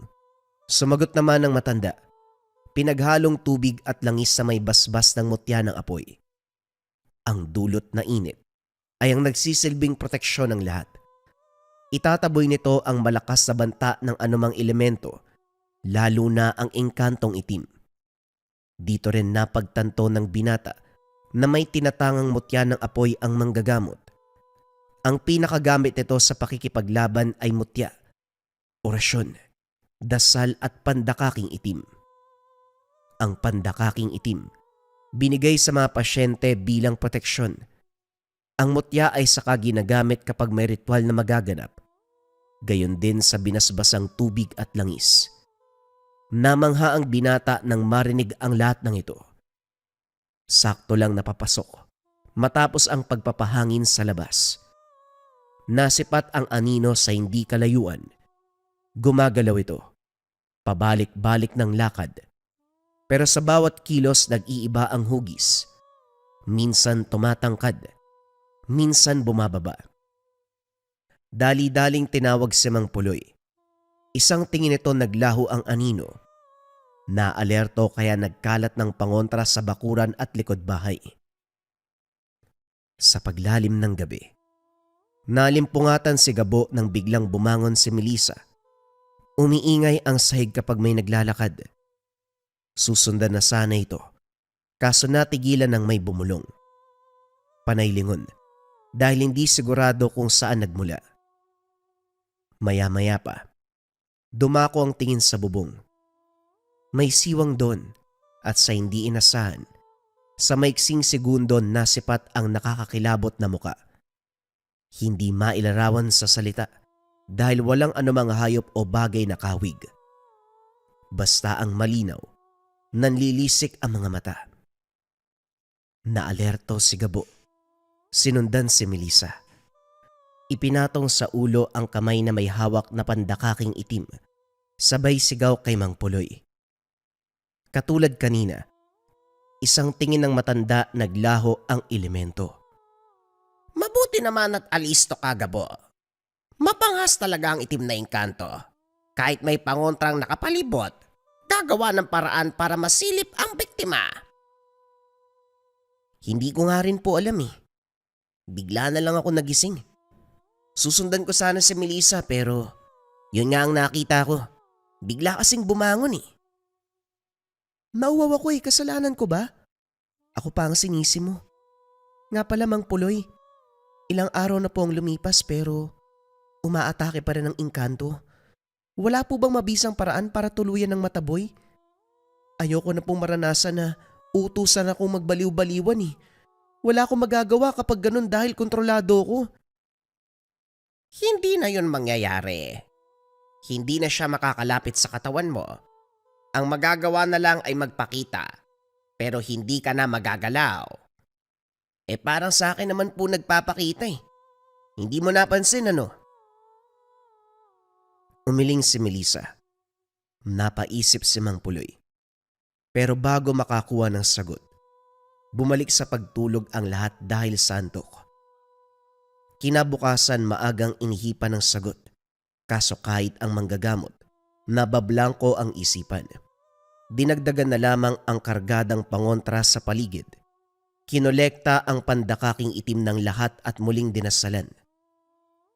sumagot naman ng matanda. Pinaghalong tubig at langis sa may basbas ng mutya ng apoy. Ang dulot na init ay ang nagsisilbing proteksyon ng lahat. Itataboy nito ang malakas na banta ng anumang elemento, lalo na ang engkantong itim. Dito rin napagtanto ng binata na may tinatangang mutya ng apoy ang manggagamot. Ang pinakagamit nito sa pakikipaglaban ay mutya, orasyon, dasal at pandakaking itim. Ang pandakaking itim, binigay sa mga pasyente bilang proteksyon. Ang mutya ay saka ginagamit kapag may ritual na magaganap. Gayon din sa binasbasang tubig at langis. Namangha ang binata nang marinig ang lahat ng ito. Sakto lang napapasok matapos ang pagpapahangin sa labas. Nasipat ang anino sa hindi kalayuan. Gumagalaw ito. Pabalik-balik ng lakad. Pero sa bawat kilos nag-iiba ang hugis. Minsan tumatangkad, minsan bumababa. Dali-daling tinawag si Mang Puloy. Isang tingin nito naglaho ang anino. Naalerto kaya nagkalat ng pangontra sa bakuran at likod bahay. Sa paglalim ng gabi, nalimpungatan si Gabo nang biglang bumangon si Melissa. Umiingay ang sahig kapag may naglalakad. Susundan na sana ito, kaso natigilan ng may bumulong. Panay lingon, dahil hindi sigurado kung saan nagmula. Maya-maya pa, dumako ang tingin sa bubong. May siwang doon at sa hindi inasahan, sa maiksing segundo nasipat ang nakakakilabot na muka. Hindi mailarawan sa salita dahil walang anumang hayop o bagay na kahawig. Basta ang malinaw, nanlilisik ang mga mata. Naalerto si Gabo. Sinundan si Melissa. Ipinatong sa ulo ang kamay na may hawak na pandakaking itim. Sabay sigaw kay Mang Puloy. Katulad kanina, isang tingin ng matanda naglaho ang elemento. Mabuti naman at alisto ka, Gabo. Mapanghas talaga ang itim na engkanto. Kahit may pangontrang nakapalibot, gagawa ng paraan para masilip ang biktima. Hindi ko nga rin po alam eh. Bigla na lang ako nagising. Susundan ko sana si Melissa pero yun nga ang nakita ko. Bigla kasing bumangon eh. Nauwaw ako eh, kasalanan ko ba? Ako pa ang sinisi mo. Nga pala Mang Puloy, ilang araw na po ang lumipas pero umaatake pa rin ang engkanto. Wala po bang mabisang paraan para tuluyan ng mataboy? Ayoko na pong maranasan na utusan akong magbaliw-baliwan eh. Wala akong magagawa kapag ganun dahil kontrolado ko. Hindi na yun mangyayari. Hindi na siya makakalapit sa katawan mo. Ang magagawa na lang ay magpakita, pero hindi ka na magagalaw. Parang sa akin naman po nagpapakita eh. Hindi mo napansin ano? Umiling si Melissa. Napaisip si Mang Puloy. Pero bago makakuha ng sagot, bumalik sa pagtulog ang lahat dahil sa antok. Kinabukasan maagang inihipan ng sagot, kaso kahit ang manggagamot, nabablangko ang isipan. Dinagdagan na lamang ang kargadang pangontra sa paligid. Kinolekta ang pandakaking itim ng lahat at muling dinasalan.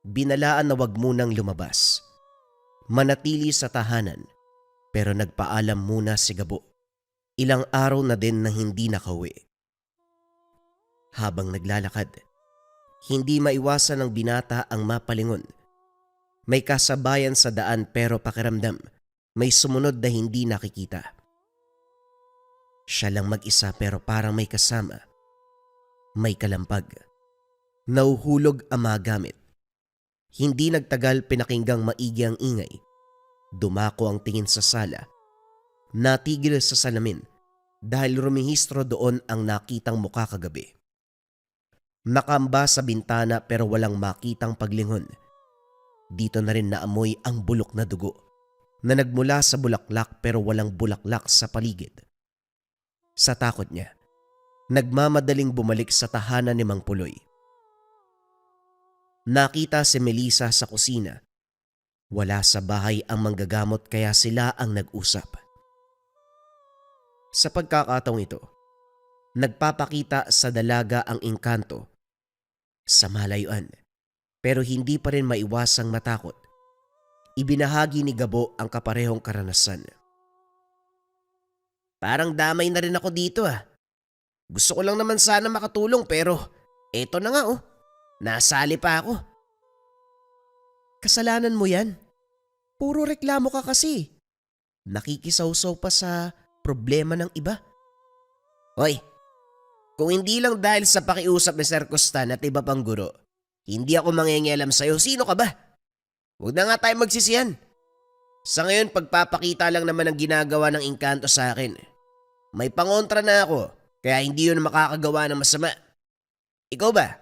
Binalaan na wag munang lumabas. Manatili sa tahanan, pero nagpaalam muna si Gabo. Ilang araw na din na hindi nakauwi. Habang naglalakad, hindi maiwasan ng binata ang mapalingon. May kasabayan sa daan pero pakiramdam, may sumunod na hindi nakikita. Siya lang mag-isa pero parang may kasama. May kalampag. Nauhulog ang mga gamit. Hindi nagtagal pinakinggang maigi ang ingay. Dumako ang tingin sa sala. Natigil sa salamin dahil rumihistro doon ang nakitang mukha kagabi. Nakamba sa bintana pero walang makitang paglingon. Dito na rin naamoy ang bulok na dugo na nagmula sa bulaklak pero walang bulaklak sa paligid. Sa takot niya, nagmamadaling bumalik sa tahanan ni Mang Puloy. Nakita si Melissa sa kusina. Wala sa bahay ang manggagamot kaya sila ang nag-usap. Sa pagkakataong ito, nagpapakita sa dalaga ang engkanto sa malayuan pero hindi pa rin maiwasang matakot. Ibinahagi ni Gabo ang kaparehong karanasan. Parang damay na rin ako dito ah. Gusto ko lang naman sana makatulong pero eto na nga oh. Nasali pa ako. Kasalanan mo yan. Puro reklamo ka kasi. Nakikisawsaw pa sa problema ng iba. Hoy, kung hindi lang dahil sa pakiusap ni Sir Costan at iba pang guro, hindi ako mangingialam sa'yo. Sino ka ba? Huwag na nga tayo magsisihan. Sa ngayon, pagpapakita lang naman ang ginagawa ng engkanto sa akin. May pangontra na ako, kaya hindi yun makakagawa ng masama. Ikaw ba?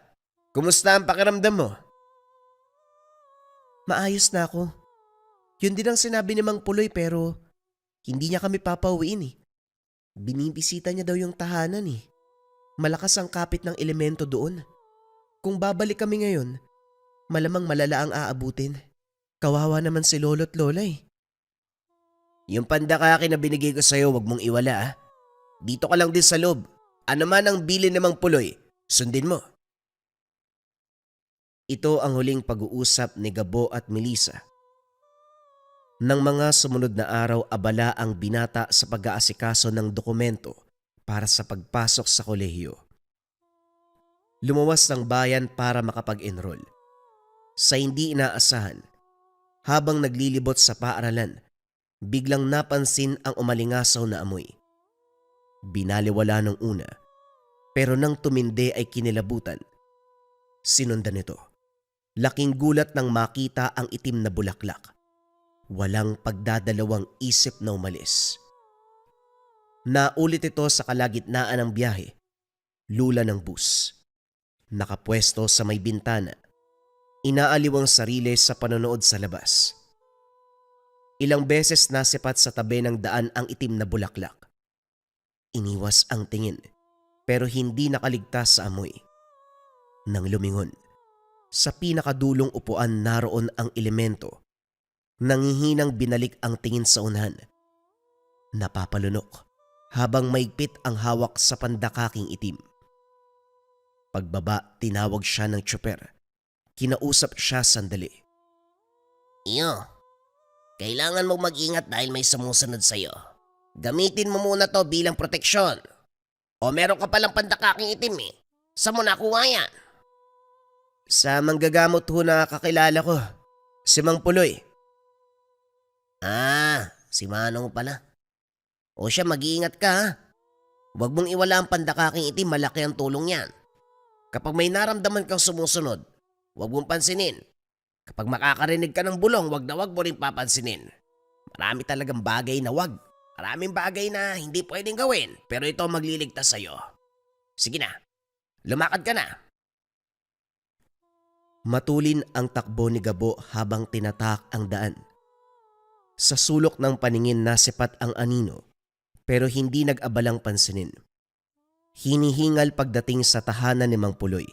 Kumusta ang pakiramdam mo? Maayos na ako. Yun din ang sinabi ni Mang Puloy pero hindi niya kami papauwiin eh. Binibisita niya daw yung tahanan eh. Malakas ang kapit ng elemento doon. Kung babalik kami ngayon, malamang malala ang aabutin. Kawawa naman si lolo't lola eh. Yung pandakaki na binigay ko sa'yo, wag mong iwala ah. Dito ka lang din sa loob. Ano man ang bili namang puloy, sundin mo. Ito ang huling pag-uusap ni Gabo at Melissa. Nang mga sumunod na araw, abala ang binata sa pag-aasikaso ng dokumento para sa pagpasok sa kolehiyo. Lumuwas ng bayan para makapag-enroll. Sa hindi inaasahan, habang naglilibot sa paaralan, biglang napansin ang umalingasaw na amoy. Binaliwala nung una, pero nang tumindi ay kinilabutan. Sinundan ito. Laking gulat nang makita ang itim na bulaklak. Walang pagdadalawang isip na umalis. Naulit ito sa kalagitnaan ng biyahe, lula ng bus. Nakapwesto sa may bintana, inaaliw ang sarili sa panonood sa labas. Ilang beses nasipat sa tabi ng daan ang itim na bulaklak. Iniwas ang tingin, pero hindi nakaligtas sa amoy. Nang lumingon, sa pinakadulong upuan naroon ang elemento. Nangihinang binalik ang tingin sa unahan. Napapalunok habang maigpit ang hawak sa pandakaking itim. Pagbaba, tinawag siya ng tsuper. Kinausap siya sandali. Iyo, kailangan mong mag-ingat dahil may sumusunod sa'yo. Gamitin mo muna to bilang proteksyon. O meron ka palang pandakaking itim eh. Saan mo nakuha yan? Sa manggagamot ho na kakilala ko, si Mang Puloy. Ah, si Manong pala. O siya, mag-iingat ka ha. Huwag mong iwala ang pandakaking itim, malaki ang tulong yan. Kapag may naramdaman kang sumusunod, huwag mong pansinin. Kapag makakarinig ka ng bulong, huwag na huwag mo rin papansinin. Marami talagang bagay na huwag. Maraming bagay na hindi pwedeng gawin, pero ito ang magliligtas sa'yo. Sige na, lumakad ka na. Matulin ang takbo ni Gabo habang tinatak ang daan. Sa sulok ng paningin nasipat ang anino, pero hindi nag-abalang pansinin. Hinihingal pagdating sa tahanan ni Mang Puloy.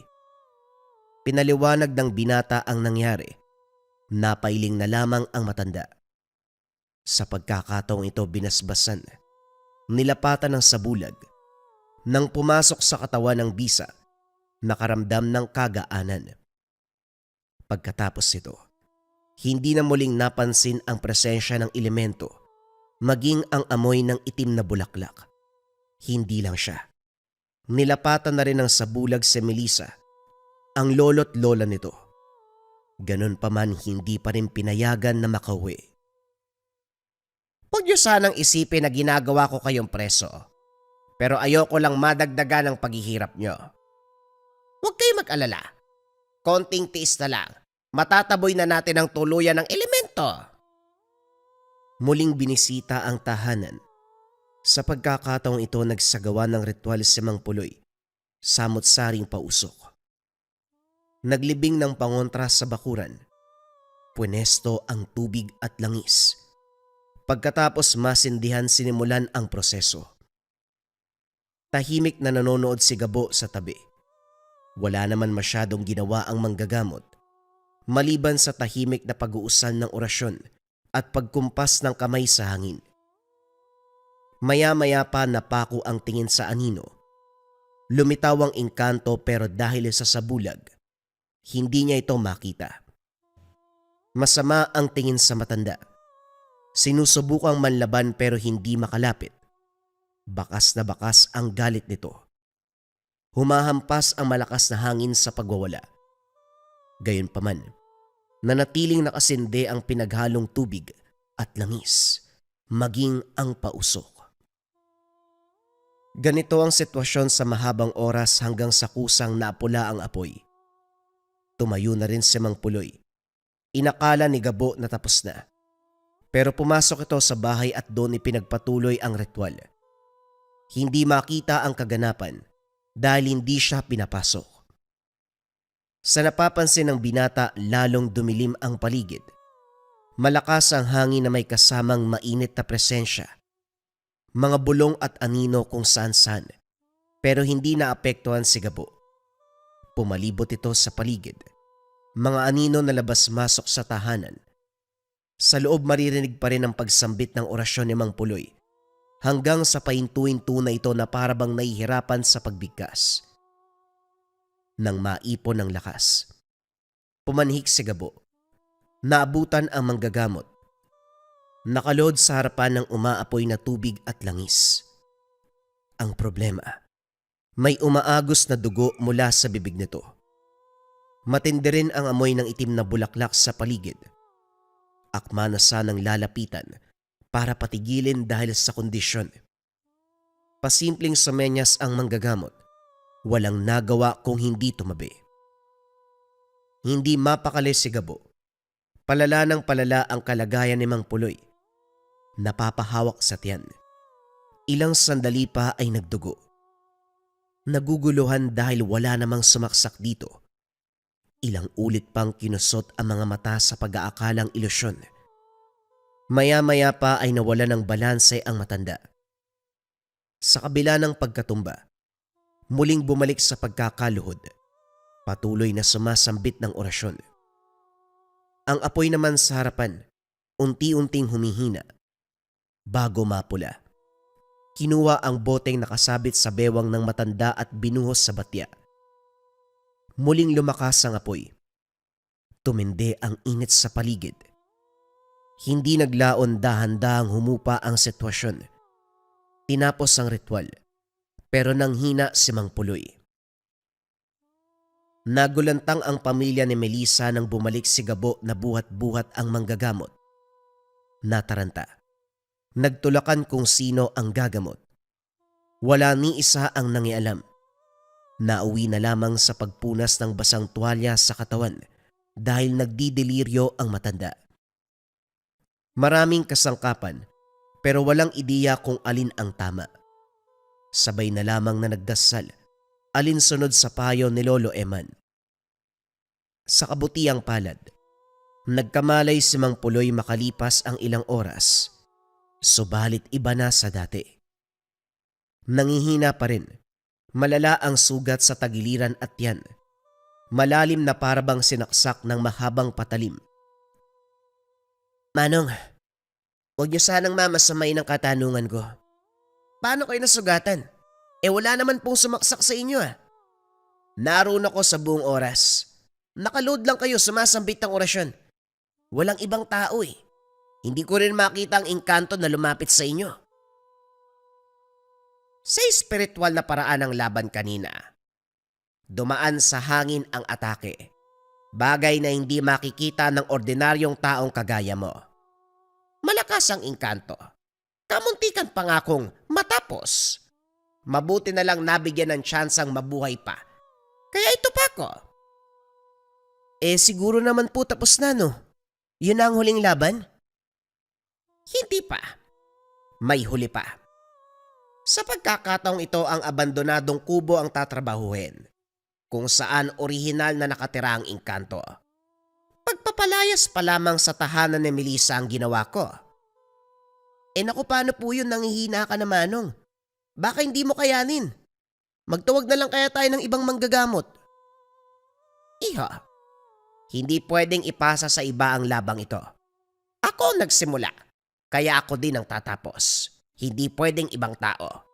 Pinaliwanag ng binata ang nangyari. Napailing na lamang ang matanda. Sa pagkakataong ito binasbasan, nilapatan ng sabulag. Nang pumasok sa katawan ng bisa, nakaramdam ng kagaanan. Pagkatapos ito, hindi na muling napansin ang presensya ng elemento, maging ang amoy ng itim na bulaklak. Hindi lang siya. Nilapatan na rin ng sabulag si Melissa, ang lolo't lola nito. Ganon pa man, hindi pa rin pinayagan na makauwi. Huwag niyo sanang isipin na ginagawa ko kayong preso. Pero ayoko lang madagdagan ang paghihirap niyo. Huwag kayong mag-alala. Konting tiis na lang. Matataboy na natin ang tuluyan ng elemento. Muling binisita ang tahanan. Sa pagkakataong ito nagsagawa ng ritual si Mang Puloy, samot-saring pausok. Naglibing ng pangontra sa bakuran. Punesto ang tubig at langis. Pagkatapos masindihan sinimulan ang proseso. Tahimik na nanonood si Gabo sa tabi. Wala naman masyadong ginawa ang manggagamot, maliban sa tahimik na pag-uusan ng orasyon at pagkumpas ng kamay sa hangin. Maya-maya pa napako ang tingin sa anino. Lumitaw ang engkanto pero dahil sa sabulag, hindi niya ito makita. Masama ang tingin sa matanda. Sinusubukang manlaban pero hindi makalapit. Bakas na bakas ang galit nito. Humahampas ang malakas na hangin sa pagwawala. Gayunpaman, nanatiling nakasinde ang pinaghalong tubig at langis, maging ang pausok. Ganito ang sitwasyon sa mahabang oras hanggang sa kusang naapula ang apoy. Tumayo na rin si Mang Puloy. Inakala ni Gabo na tapos na. Pero pumasok ito sa bahay at doon ipinagpatuloy ang ritual. Hindi makita ang kaganapan dahil hindi siya pinapasok. Sa napapansin ng binata, lalong dumilim ang paligid. Malakas ang hangin na may kasamang mainit na presensya. Mga bulong at anino kung saan-saan. Pero hindi naapektuhan si Gabo. Pumalibot ito sa paligid. Mga anino na labas-masok sa tahanan. Sa loob maririnig pa rin ang pagsambit ng orasyon ni Mang Puloy hanggang sa pahintuin-to na ito na parabang nahihirapan sa pagbigkas. Nang maipon ng lakas, pumanhik si Gabo. Naabutan ang manggagamot. Nakalood sa harapan ng umaapoy na tubig at langis. Ang problema, may umaagos na dugo mula sa bibig nito. Matindi rin ang amoy ng itim na bulaklak sa paligid. Akma na sanang lalapitan para patigilin dahil sa kondisyon. Pasimpleng sumenyas ang manggagamot. Walang nagawa kung hindi tumabi. Hindi mapakali si Gabo. Palala ng palala ang kalagayan ni Mang Puloy. Napapahawak sa tiyan. Ilang sandali pa ay nagdugo. Naguguluhan dahil wala namang sumaksak dito. Ilang ulit pang kinusot ang mga mata sa pag-aakalang ilusyon. Maya-maya pa ay nawala ng balanse ang matanda. Sa kabila ng pagkatumba, muling bumalik sa pagkakaluhod. Patuloy na sumasambit ng orasyon. Ang apoy naman sa harapan, unti-unting humihina. Bago mapula, kinuha ang boteng nakasabit sa bewang ng matanda at binuhos sa batya. Muling lumakas ang apoy. Tumindi ang init sa paligid. Hindi naglaon dahan-dahang humupa ang sitwasyon. Tinapos ang ritual, pero nanghina si Mang Puloy. Nagulantang ang pamilya ni Melissa nang bumalik si Gabo na buhat-buhat ang manggagamot. Nataranta. Nagtulakan kung sino ang gagamot. Wala ni isa ang nangialam. Nauwi na lamang sa pagpunas ng basang tuwalya sa katawan dahil nagdideliryo ang matanda. Maraming kasangkapan pero walang ideya kung alin ang tama. Sabay na lamang na nagdasal, alinsunod sa payo ni Lolo Eman. Sa kabutiang palad, nagkamalay si Mang Puloy makalipas ang ilang oras, subalit iba na sa dati. Nangihina pa rin, malala ang sugat sa tagiliran at tiyan, malalim na parabang sinaksak ng mahabang patalim. Manong, huwag niyo sanang mamasamay ng katanungan ko. Paano kayo nasugatan? Wala naman pong sumaksak sa inyo Naroon ako sa buong oras. Nakaload lang kayo sumasambit ng orasyon. Walang ibang tao Hindi ko rin makita ang engkanto na lumapit sa inyo. Sa espiritual na paraan ng laban kanina, dumaan sa hangin ang atake. Bagay na hindi makikita ng ordinaryong taong kagaya mo. Malakas ang engkanto. Kamuntikan pa nga akong matapos. Mabuti na lang nabigyan ng tsansang mabuhay pa. Kaya ito pa ko. Siguro naman po tapos na Yun na ang huling laban? Hindi pa. May huli pa. Sa pagkakataong ito ang abandonadong kubo ang tatrabahuhin, kung saan orihinal na nakatira ang engkanto. Pagpapalayas pa lamang sa tahanan ni Melissa ang ginawa ko. Naku, paano po yun, nangihina ka na, Manong? Baka hindi mo kayanin. Magtawag na lang kaya tayo ng ibang manggagamot. Iho, hindi pwedeng ipasa sa iba ang labang ito. Ako nagsimula, kaya ako din ang tatapos. Hindi pwedeng ibang tao.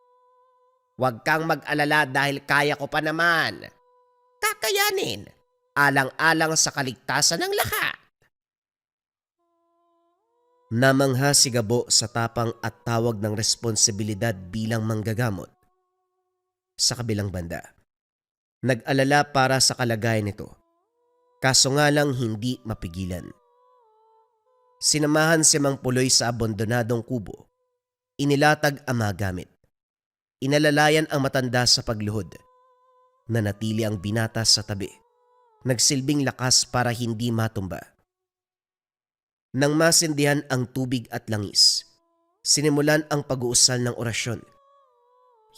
Huwag kang mag-alala dahil kaya ko pa naman. Kakayanin, alang-alang sa kaligtasan ng lahat. Namangha si Gabo sa tapang at tawag ng responsibilidad bilang manggagamot. Sa kabilang banda, nag-alala para sa kalagayan nito. Kaso nga lang hindi mapigilan. Sinamahan si Mang Puloy sa abandonadong kubo. Inilatag ang mga gamit. Inalalayan ang matanda sa pagluhod. Nanatili ang binata sa tabi. Nagsilbing lakas para hindi matumba. Nang masindihan ang tubig at langis, sinimulan ang pag-uusal ng orasyon.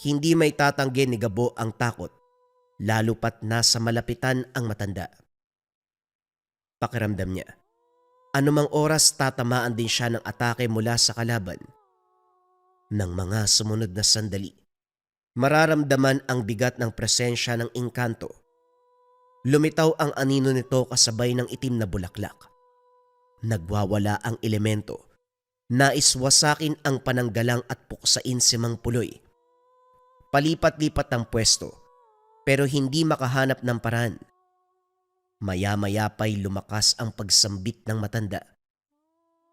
Hindi may tatanggi ni Gabo ang takot, lalo pat nasa malapitan ang matanda. Pakiramdam niya, anumang oras tatamaan din siya ng atake mula sa kalaban. Nang mga sumunod na sandali, Mararamdaman ang bigat ng presensya ng engkanto. Lumitaw ang anino nito kasabay ng itim na bulaklak. Nagwawala ang elemento. Nais wasakin ang pananggalang at puksain si Mang Puloy. Palipat-lipat ang pwesto, pero hindi makahanap ng paraan. Maya-maya pa'y lumakas ang pagsambit ng matanda.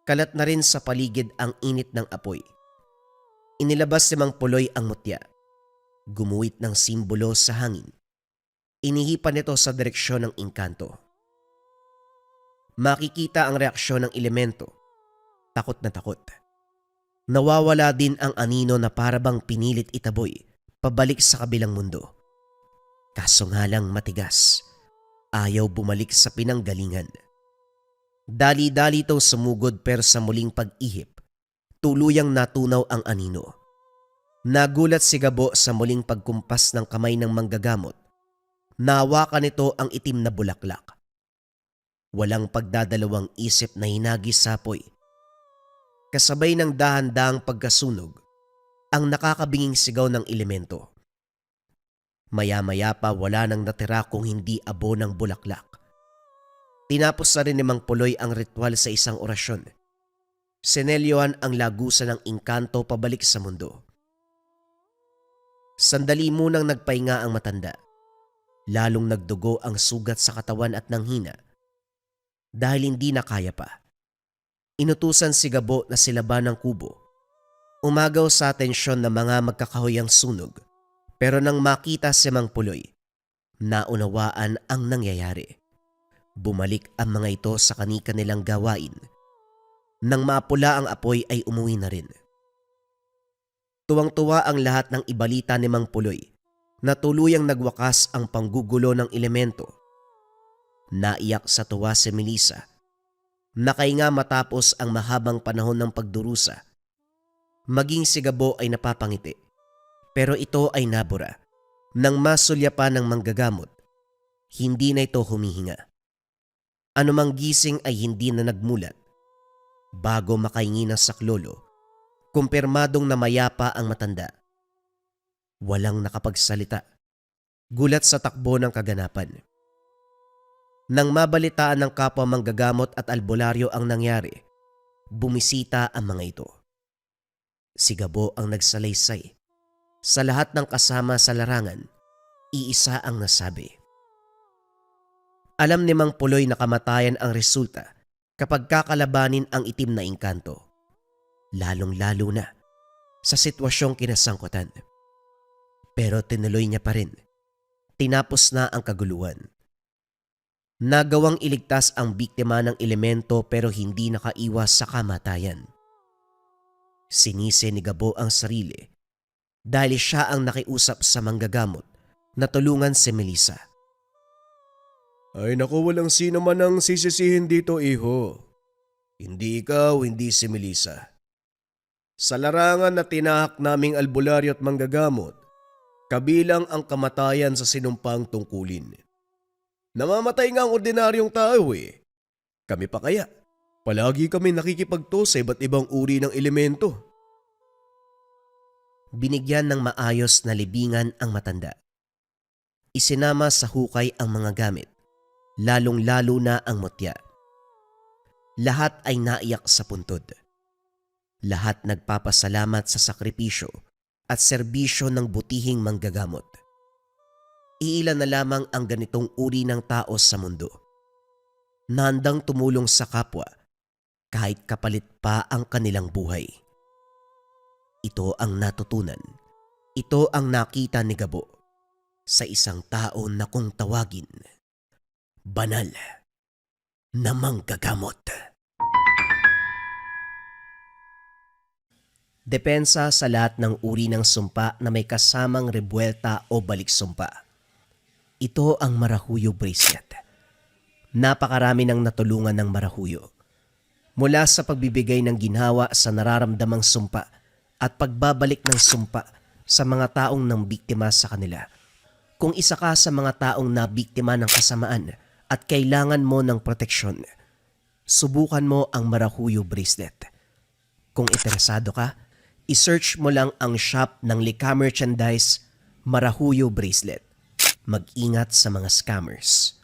Kalat na rin sa paligid ang init ng apoy. Inilabas ni Mang Puloy ang mutya. Gumuhit ng simbolo sa hangin. Inihipan nito sa direksyon ng engkanto. Makikita ang reaksyon ng elemento. Takot na takot. Nawawala din ang anino na parabang pinilit itaboy pabalik sa kabilang mundo. Kaso nga lang matigas. Ayaw bumalik sa pinanggalingan. Dali-dali itong sumugod pero sa muling pag-ihip, tuluyang natunaw ang anino. Nagulat si Gabo sa muling pagkumpas ng kamay ng manggagamot. Nahawakan nito ang itim na bulaklak. Walang pagdadalawang isip na hinagis sa apoy. Kasabay ng dahan-dahang pagkasunog, ang nakakabinging sigaw ng elemento. Maya-maya pa wala nang natira kung hindi abo ng bulaklak. Tinapos na rin ni Mang Puloy ang ritual sa isang orasyon. Sinelyohan ang lagusan ng engkanto pabalik sa mundo. Sandali munang nagpahinga ang matanda. Lalong nagdugo ang sugat sa katawan at nanghina. Dahil hindi na kaya pa. Inutusan si Gabo na silaban ng kubo. Umagaw sa atensyon ng mga magkakahoyang sunog. Pero nang makita si Mang Puloy, naunawaan ang nangyayari. Bumalik ang mga ito sa kani-kanilang gawain. Nang mapula ang apoy ay umuwi na rin. Tuwang-tuwa ang lahat ng ibalita ni Mang Puloy na tuluyang nagwakas ang panggugulo ng elemento. Naiyak sa tuwa si Melissa. Nakahinga matapos ang mahabang panahon ng pagdurusa. Maging si Gabo ay napapangiti. Pero ito ay nabura. Nang masulyapan ng manggagamot, hindi na ito humihinga. Anumang gising ay hindi na nagmulat. Bago makahingi ng saklolo, kumpirmadong namayapa ang matanda. Walang nakapagsalita. Gulat sa takbo ng kaganapan. Nang mabalitaan ng kapwa manggagamot at albularyo ang nangyari, bumisita ang mga ito. Si Gabo ang nagsalaysay. Sa lahat ng kasama sa larangan, iisa ang nasabi. Alam ni Mang Puloy na kamatayan ang resulta kapag kakalabanin ang itim na engkanto. Lalong-lalo na sa sitwasyong kinasangkutan. Pero tinuloy niya pa rin. Tinapos na ang kaguluhan. Nagawang iligtas ang biktima ng elemento pero hindi nakaiwas sa kamatayan. Sinisi ni Gabo ang sarili dahil siya ang nakiusap sa manggagamot na tulungan si Melissa. Ay naku, walang sino man ang sisisihin dito, iho. Hindi ikaw, hindi si Melissa. Sa larangan na tinahak naming albularyo at manggagamot, kabilang ang kamatayan sa sinumpang tungkulin. Namamatay nga ang ordinaryong tao eh. Kami pa kaya? Palagi kami nakikipagto sa iba't ibang uri ng elemento. Binigyan ng maayos na libingan ang matanda. Isinama sa hukay ang mga gamit, lalong-lalo na ang mutya. Lahat ay naiyak sa puntod. Lahat nagpapasalamat sa sakripisyo at serbisyo ng butihing manggagamot. Iilan na lamang ang ganitong uri ng tao sa mundo. Nahandang tumulong sa kapwa kahit kapalit pa ang kanilang buhay. Ito ang natutunan. Ito ang nakita ni Gabo sa isang tao na kung tawagin, banal na manggagamot. Depensa sa lahat ng uri ng sumpa na may kasamang rebuelta o balik sumpa. Ito ang Marahuyo Bracelet. Napakarami ng natulungan ng Marahuyo. Mula sa pagbibigay ng ginhawa sa nararamdamang sumpa at pagbabalik ng sumpa sa mga taong nang biktima sa kanila. Kung isa ka sa mga taong nabiktima ng kasamaan at kailangan mo ng proteksyon, subukan mo ang Marahuyo Bracelet. Kung interesado ka, i-search mo lang ang shop ng Lika Merchandise Marahuyo Bracelet. Mag-ingat sa mga scammers.